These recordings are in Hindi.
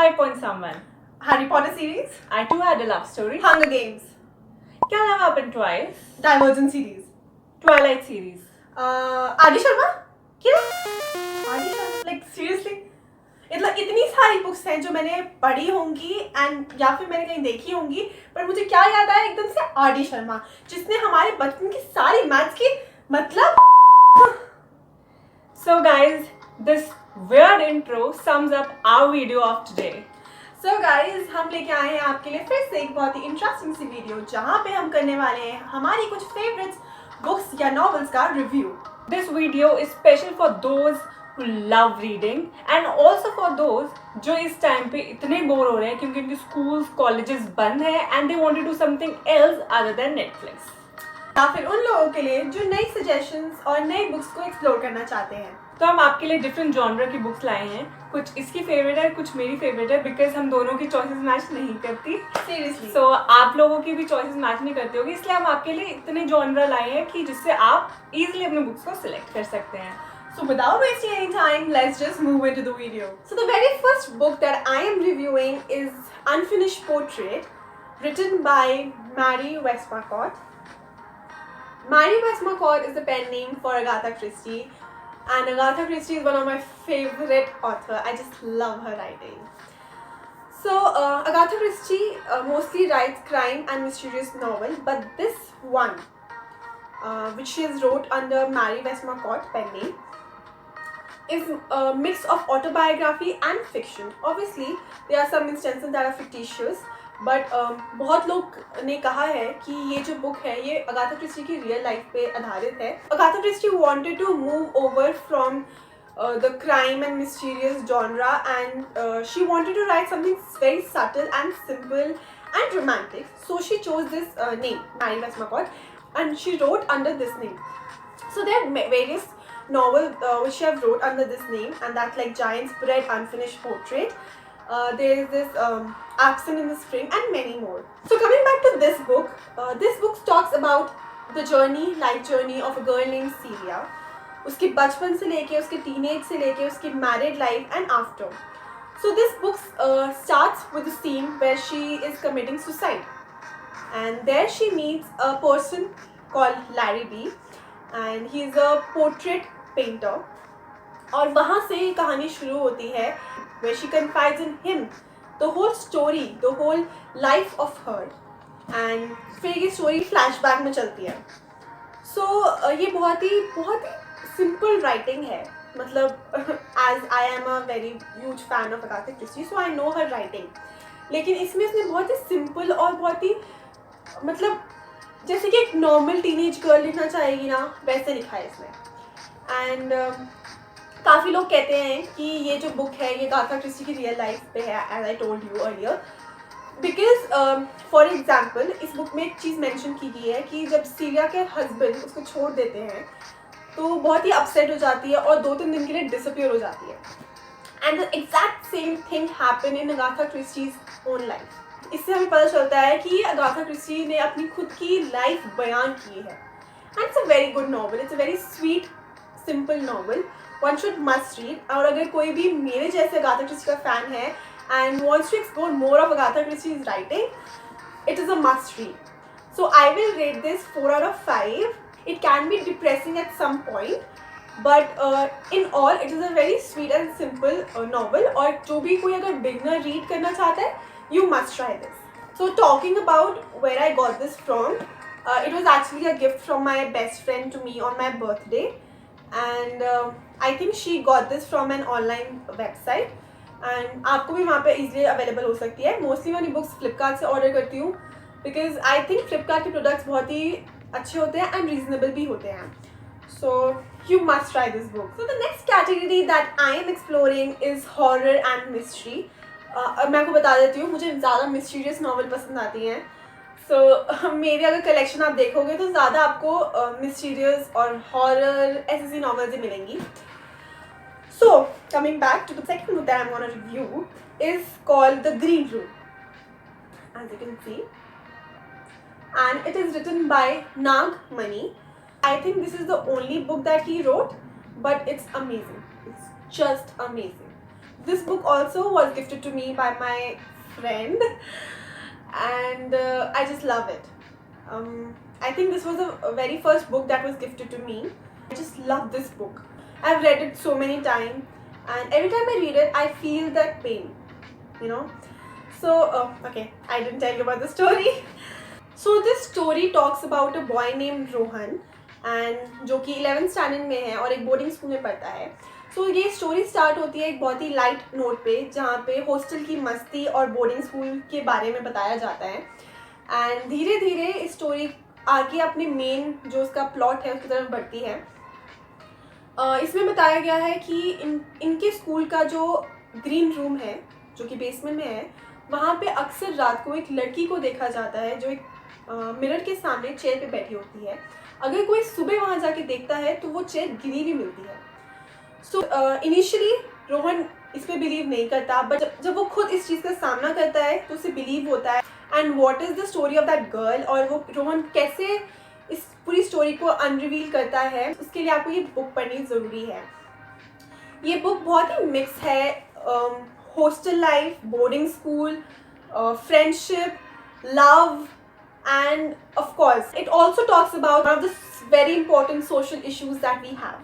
Hype on someone. Harry Potter series, I too had a love story. Hunger Games, Can Love Happen Twice? Divergent series, Twilight series. आदि शर्मा क्या आदि शर्मा लाइक सीरियसली मतलब इतनी सारी बुक्स हैं जो मैंने पढ़ी होंगी एंड या फिर मैंने कहीं देखी होंगी, पर मुझे क्या याद आया एकदम से आदि शर्मा जिसने हमारे बचपन की सारी मैथ्स की मतलब So guys, this weird intro sums up our video of today. So guys हम लेके आए हैं आपके लिए फिर से एक बहुत ही इंटरेस्टिंग सी वीडियो जहाँ पे हम करने वाले हैं हमारी कुछ फेवरेट्स बुक्स या नॉवेल्स का review. This video is special for those who love reading and also for those जो इस टाइम पे इतने बोर हो रहे हैं क्योंकि उनके स्कूल्स कॉलेजेस बंद हैं and they want to do something else other than Netflix. या फिर उन लोगों के लिए जो नई सजेशंस और नई बुक्स को एक्सप्लोर करना चाहते हैं. तो हम आपके लिए डिफरेंट जॉनर की बुक्स लाए हैं. कुछ इसकी फेवरेट है, कुछ मेरी फेवरेट है बिकॉज हम दोनों की चॉइसेस मैच नहीं करती. सीरियसली सो आप लोगों की भी चॉइसेस मैच नहीं करती होगी, इसलिए हम आपके लिए इतने जॉनर लाए हैं कि जिससे आप इजीली अपने बुक्स को सिलेक्ट कर सकते हैं. So without wasting any time, let's just move into the video. So the very first book that I am reviewing is Unfinished Portrait, written by Mary Westmacott. Mary Westmacott is the pen name for Agatha Christie, and Agatha Christie is one of my favorite author. I just love her writing. So Agatha Christie mostly writes crime and mysterious novel, but this one, which she has wrote under Mary Westmacott pen name, is a mix of autobiography and fiction. Obviously, there are some instances that are fictitious, but बहुत लोग ने कहा है कि ये जो बुक है ये अगाथा क्रिस्टी की रियल लाइफ पे आधारित है. Agatha Christie wanted to move over from the crime and mysterious genre, and she wanted to write something very subtle and simple and romantic. So she chose this name, Mary Westmacott, and she wrote under this name. So there are various novel which she have wrote under this name, and that's like Giant's Bread, Unfinished Portrait. There is this Absent in the Spring, and many more. So coming back to this book talks about the life journey of a girl named Celia. उसके बचपन से लेके उसके टीनेज से लेके उसकी married life and after. So this book starts with a scene where she is committing suicide, and there she meets a person called Larry B, and he is a portrait painter. और वहाँ से कहानी शुरू होती है where she confides in him the whole story, the whole life of her, and फिर ये स्टोरी फ्लैशबैक में चलती है. सो ये बहुत ही सिंपल राइटिंग है. मतलब as I am a very huge fan of Agatha Christie, so I know her writing, लेकिन इसमें उसने बहुत ही सिंपल और बहुत ही मतलब जैसे कि एक नॉर्मल टीनेज गर्ल लिखना चाहेगी ना, वैसे लिखा है इसमें. एंड काफ़ी लोग कहते हैं कि ये जो बुक है ये अगाथा क्रिस्टी की रियल लाइफ पे है, as I told you earlier. Because for example इस बुक में एक चीज़ मेंशन की गई है कि जब सीरिया के हस्बैंड उसको छोड़ देते हैं तो बहुत ही अपसेट हो जाती है और 2-3 दिन के लिए डिसअपियर हो जाती है. And the exact same thing happen in Agatha Christie's own life. इससे हमें पता चलता है कि अगाथा क्रिस्टी ने अपनी खुद की लाइफ बयान की है. And it's a very good novel. It's a very sweet simple novel. One should must read. और अगर कोई भी मेरे जैसे अगाथा क्रिस्टी का फैन है and wants to explore more of Agatha Christie's writing, it is a must read. So I will rate this 4 out of 5. It can be depressing at some point, but in all it is a very sweet and simple novel. और जो भी कोई अगर beginner read करना चाहता है, you must try this. So talking about where I got this from, it was actually a gift from my best friend to me on my birthday, and I think she got this from an online website, and आपको भी वहाँ पे easily available हो सकती है. Mostly मैं बुक्स फ्लिपकार्ट से ऑर्डर करती हूँ because I think फ्लिपकार्ट के प्रोडक्ट्स बहुत ही अच्छे होते हैं एंड रीजनेबल भी होते हैं. So you must try this book. So the next category that I am exploring is horror and mystery. मैं आपको बता देती हूँ मुझे ज़्यादा मिस्टीरियस नॉवल पसंद आती हैं. सो मेरी अगर कलेक्शन आप देखोगे तो ज़्यादा आपको मिस्टीरियस और हॉरर ऐसी नॉवेल्स ही मिलेंगी. So coming back to the second book that I am gonna review is called the green room. As you can see, and it is written by Nag Mani. I think this is the only book that he wrote, but it's amazing. It's just amazing. This book also was gifted to me by my friend, and I just love it. I think this was the very first book that was gifted to me. I just love this book. I've read it so many times, and every time I read it, I feel that pain, you know. So, okay, I didn't tell you about the story. So this story talks about a boy named Rohan, and जो कि 11th स्टैंडर्ड में है और एक बोर्डिंग स्कूल में पढ़ता है. सो ये स्टोरी स्टार्ट होती है एक बहुत ही लाइट नोट पे, जहाँ पे हॉस्टल की मस्ती और बोर्डिंग स्कूल के बारे में बताया जाता है. एंड धीरे धीरे इस स्टोरी आगे अपने मेन जो उसका प्लॉट है उसकी तरफ बढ़ती है. इसमें बताया गया है कि इनके स्कूल का जो ग्रीन रूम है जो कि बेसमेंट में है, वहाँ पे अक्सर रात को एक लड़की को देखा जाता है जो एक मिरर के सामने चेयर पे बैठी होती है. अगर कोई सुबह वहाँ जाके देखता है तो वो चेयर गिरी हुई मिलती है. सो इनिशियली रोहन इस पर बिलीव नहीं करता, बट जब वो खुद इस चीज़ का सामना करता है तो उसे बिलीव होता है. And what is the story of that girl, और वो रोहन कैसे इस पूरी स्टोरी को अनरिवील करता है, उसके लिए आपको ये बुक पढ़नी ज़रूरी है. ये बुक बहुत ही मिक्स है, hostel life, boarding school, friendship, love, and of course it also talks about one of the very important social issues that we have.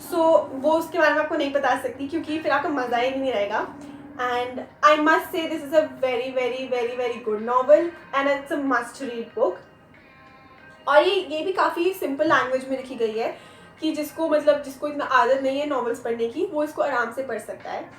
So वो उसके बारे में आपको नहीं बता सकती क्योंकि फिर आपको मज़ा ही नहीं रहेगा. And I must say this is a very very very very good novel and it's a must read book. और ये भी काफ़ी सिंपल लैंग्वेज में लिखी गई है कि जिसको इतना आदत नहीं है नॉवेल्स पढ़ने की, वो इसको आराम से पढ़ सकता है.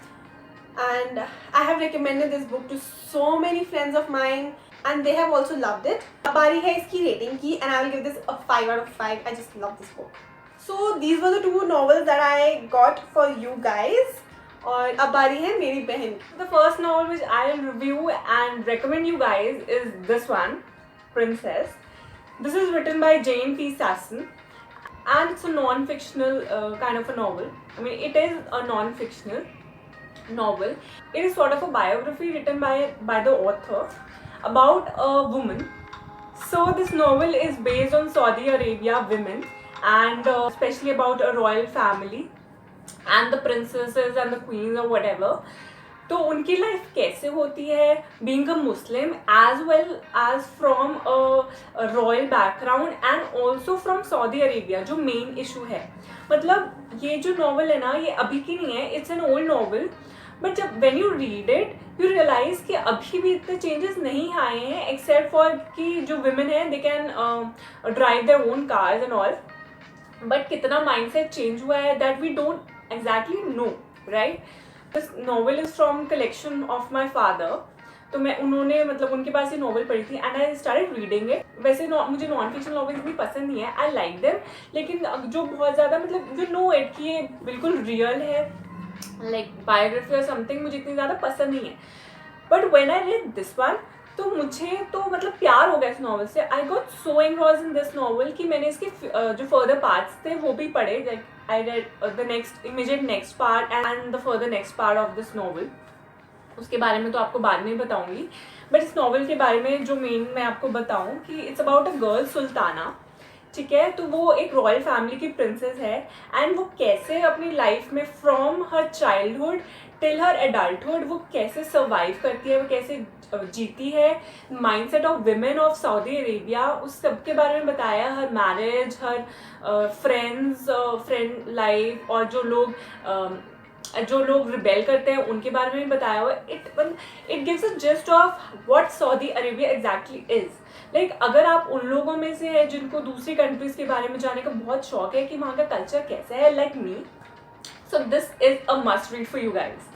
And I have recommended this book to so many friends of mine and they have also loved it. अब बारी है इसकी रेटिंग की, and I will give this a 5 out of 5. I just love this book. So these were the 2 novels that I got for you guys. और अब बारी है मेरी बहन. The first novel which I will review and recommend you guys is this one, Princess. This is written by Jane P. Sasson and it's a non-fictional kind of a novel. I mean, it is a non-fictional novel. It is sort of a biography written by the author about a woman. So this novel is based on Saudi Arabia women and especially about a royal family and the princesses and the queens or whatever. तो उनकी लाइफ कैसे होती है being a Muslim as well as from a royal background and also from Saudi Arabia, जो मेन इशू है. मतलब ये जो नॉवल है ना, ये अभी की नहीं है, it's an old novel, but जब when you read it you realise कि अभी भी इतने चेंजेस नहीं आए हैं एक्सेप्ट फॉर कि जो वुमेन है they can drive their own cars and all. But कितना माइंडसेट चेंज हुआ है that we don't exactly know, right. This novel is from collection of my father. तो मैं उन्होंने उनके पास ये नॉवल पढ़ी थी and I started reading it. वैसे मुझे नॉन फिक्शन नॉवेल्स भी पसंद नहीं है, आई लाइक देम, लेकिन जो बहुत ज़्यादा यू नो इट कि ये बिल्कुल रियल है, लाइक बायोग्राफी और समथिंग, मुझे इतनी ज़्यादा पसंद नहीं है. But when I read this one तो मुझे तो प्यार हो गया इस नॉवल से. I got so engrossed in this novel कि मैंने इसके जो फर्दर पार्ट्स थे वो भी पढ़े. Like I read the immediate next part and the further next part of this novel. उसके बारे में तो आपको बाद में बताऊंगी, बट इस नॉवल के बारे में जो मेन मैं आपको बताऊं कि it's about a girl Sultana. ठीक है, तो वो एक रॉयल फैमिली की प्रिंसेस है एंड वो कैसे अपनी लाइफ में from her childhood till her adulthood वो कैसे सर्वाइव करती है, वो कैसे जीती है, mindset of women of Saudi Arabia, उस सब के बारे में बताया. हर मैरिज, हर फ्रेंड लाइफ, और जो लोग रिबेल करते हैं उनके बारे में भी बताया हुआ. It gives a gist of what Saudi Arabia exactly is. Like अगर आप उन लोगों में से हैं जिनको दूसरी कंट्रीज़ के बारे में जानने का बहुत शौक है कि वहाँ का कल्चर कैसा है, like me, so this is a must read for you guys.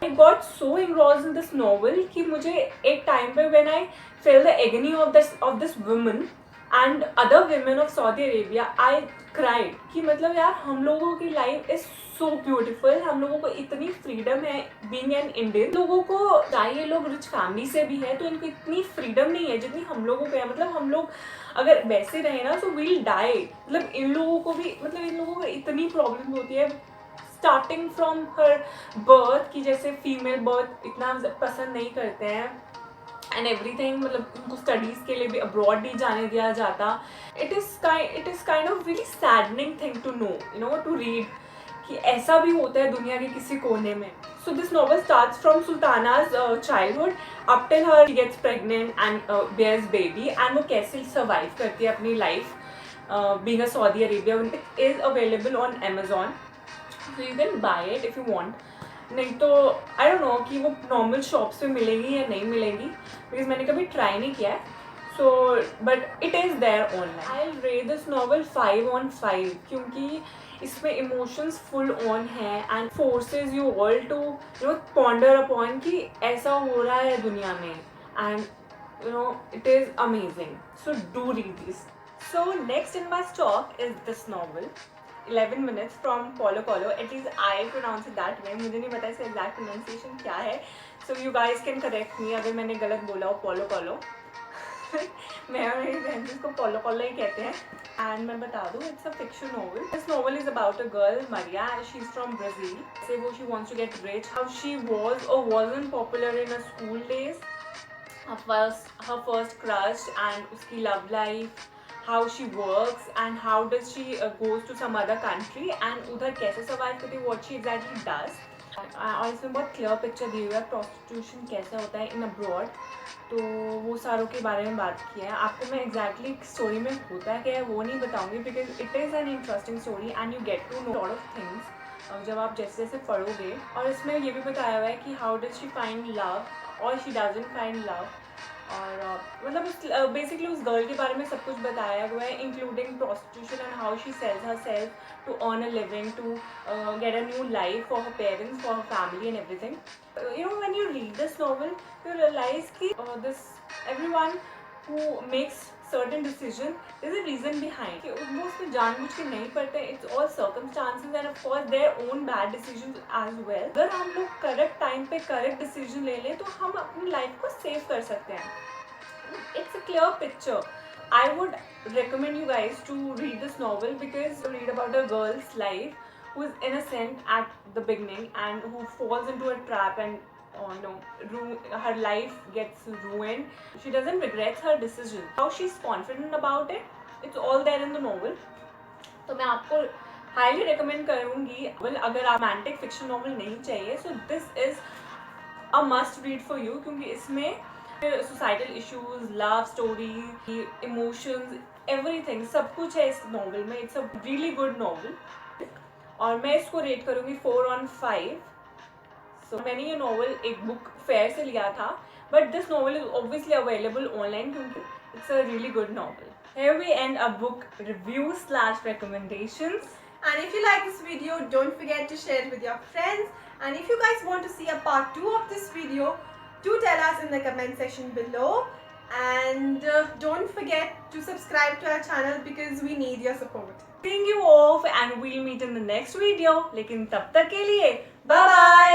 I got so engrossed in this novel कि मुझे एक टाइम पे when I felt the agony of this woman and other women of Saudi Arabia, I cried कि यार हम लोगों की लाइफ इज सो ब्यूटिफुल, हम लोगों को इतनी फ्रीडम है बीइंग एन इंडियन. लोगों को चाहे ये लोग रिच फैमिली से भी है तो इनको इतनी फ्रीडम नहीं है जितनी हम लोगों को है. हम लोग अगर वैसे रहे ना तो वील डाई. इन लोगों को भी इन लोगों को इतनी प्रॉब्लम होती है स्टार्टिंग फ्रॉम हर बर्थ की, जैसे फीमेल बर्थ इतना पसंद नहीं करते हैं एंड एवरीथिंग. उनको स्टडीज़ के लिए भी अब्रॉड नहीं जाने दिया जाता. It is kind of really saddening thing to know, to read कि ऐसा भी होता है दुनिया के किसी कोने में. So this novel starts from Sultana's childhood up till her she gets pregnant and bears baby, and वो कैसे survive करती है अपनी life being a Saudi Arabia. It is available on Amazon, so you can buy it if you want. नहीं तो आई डोंट नो कि वो नॉर्मल शॉप्स पे मिलेगी या नहीं मिलेगी, बिकॉज मैंने कभी ट्राई नहीं किया है. So but it is there online. I rate this novel 5/5 क्योंकि इसमें इमोशंस फुल ऑन है and forces you all to you know ponder upon कि ऐसा हो रहा है दुनिया में, and you know it is amazing, so do read this. So next in my stock is this novel 11 minutes from Polo Colo. At least I pronounce it that way. मुझे नहीं पता इसका exact pronunciation क्या है, so you guys can correct me अगर मैंने गलत बोला हो. Polo Colo मैं और मेरी बहन इसको पोलो कोलो ही कहते हैं. एंड मैं बता दूँ, it's a fiction novel. This novel is about a girl Maria, and she's from Brazil. से वो she wants to get rich. How she was or wasn't popular in her school days. Her first crush and उसकी love life, how she works and how does she goes to some other country and उधर कैसे survive करती है, what she exactly does. और इसमें बहुत क्लियर पिक्चर दी हुई है प्रोस्टिट्यूशन कैसा होता है इन अब्रॉड, तो वो सारों के बारे में बात की है. आपको मैं एग्जैक्टली स्टोरी में होता क्या है वो नहीं बताऊंगी, because it is an interesting story and you get to know lot of things जब आप जैसे जैसे पढ़ोगे. और इसमें ये भी बताया हुआ है कि how does she find love और शी डजंट फाइंड लव. और मतलब उस बेसिकली उस गर्ल के बारे में सब कुछ बताया हुआ है, including prostitution and how she sales her self to earn a living, to get a new life for her parents, for her family and everything. You know, when you read this novel, you realize कि this everyone who makes certain decision, there's a reason behind. वो उसमें जानबूझ के नहीं पढ़ते. It's all circumstances and of course their own bad decisions as well. अगर हम लोग correct time पे correct decision ले लें तो हम अपनी life को save कर सकते हैं. It's a clear picture. I would recommend you guys to read this novel because you read about a girl's life who is innocent at the beginning and who falls into a trap and her life gets ruined. She doesn't regret her decision. How she's confident about it, it's all there in the novel. तो मैं आपको highly recommend करूँगी. Well, अगर आप romantic fiction novel नहीं चाहिए, so this is a must read for you क्योंकि इसमें societal issues, love story, emotions, everything सब कुछ है इस नॉवल में. It's a really good novel और मैं इसको रेट करूँगी 4/5. सो मैंने ये नॉवल एक बुक फेयर से लिया था, but this novel is obviously available online क्योंकि it's a really good novel. Here we end our book review/recommendations. And if you like this video, don't forget to share it with your friends. And if you guys want to see a part 2 of this video, do tell us in the comment section below. And don't forget to subscribe to our channel because we need your support. Seeing you off and we'll meet in the next video. लेकिन तब तक के लिए bye bye.